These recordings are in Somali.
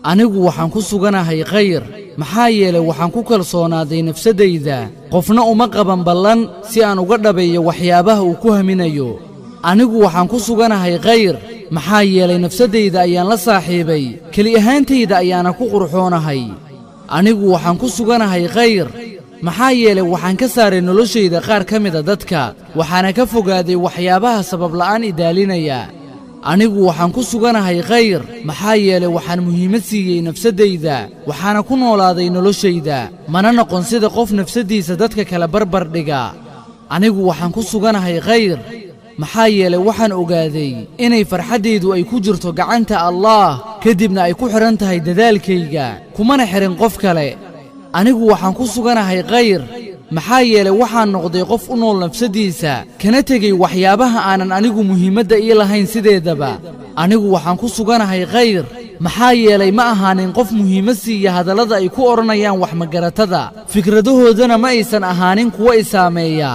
anigu waxaan ku suganahay khayr maxaa yeelay waxaan ku kalsoonaaday nafsadayda qofna uma qaban ballan si aan uga dhabeeyo waxyaabaha uu ku haminayo anigu waxaan ku suganahay khayr maxaa yeelay nafsadayda ayaan la saaxiibay keli ahaantayda ayaana ku qurxoonahay anigu waxaan ku suganahay khayr maxaa yeelay waxaan ka saaray noloshayda qaar ka mida dadka waxaana ka fogaaday waxyaabaha sabab la'aan idaalinaya anigu waxaan ku suganahay khayr maxaa yeelay waxaan muhiimad siiyey nafsadayda waxaana ku noolaaday noloshayda mana noqon sida qof nafsadiisa dadka kala barbar dhiga anigu waxaan ku suganahay khayr maxaa yeelay waxaan ogaaday inay farxaddaydu ay ku jirto gacanta allaah kadibna ay ku xidhan tahay dadaalkayga kumana xihin qof kale anigu waxaan ku suganahay khayr maxaa yeelay waxaan noqday qof u nool nafsadiisa kana tegey waxyaabaha aanan anigu muhiimadda ii lahayn sideedaba anigu waxaan ku suganahay khayr maxaa yeelay ma ahaanin qof muhiimad siiya hadallada ay ku odhanayaan wax magaratada fikradahoodana ma aysan ahaanin kuwa i saameeya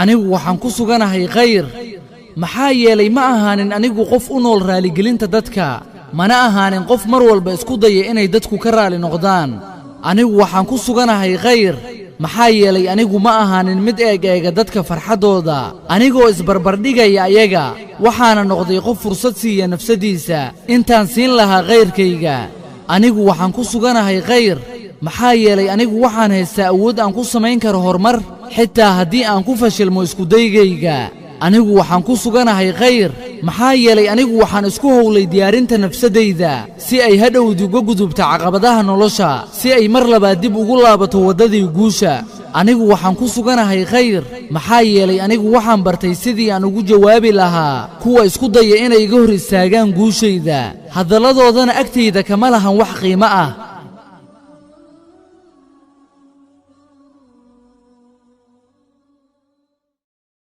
anigu waxaan ku suganahay khayr maxaa yeelay ma ahaanin anigu qof u nool raaligelinta dadka mana ahaanin qof mar walba isku daya inay dadku ka raali noqdaan anigu waxaan ku suganahay khayr maxaa yeelay anigu ma ahaanin mid eega dadka farxaddooda anigoo isbarbardhigaya ayaga waxaana noqday qof fursad siiya nafsadiisa intaan siin lahaa khayrkayga anigu waxaan ku suganahay khayr maxaa yeelay anigu waxaan haystaa awood aan ku samayn karo horumar xitaa haddii aan ku fashilmo iskudaygayga anigu waxaan ku suganahay khayr maxaa yeelay anigu waxaan isku howlay diyaarinta nafsadayda si ay hadhowdi uga gudubto caqabadaha nolosha si ay mar labaad dib ugu laabato waddadii guusha anigu waxaan ku suganahay khayr maxaa yeelay anigu waxaan bartay sidii aan ugu jawaabi lahaa kuwa isku daya inay iga hor istaagaan guushayda hadalladoodana agtayda kama lahan wax qiimo ah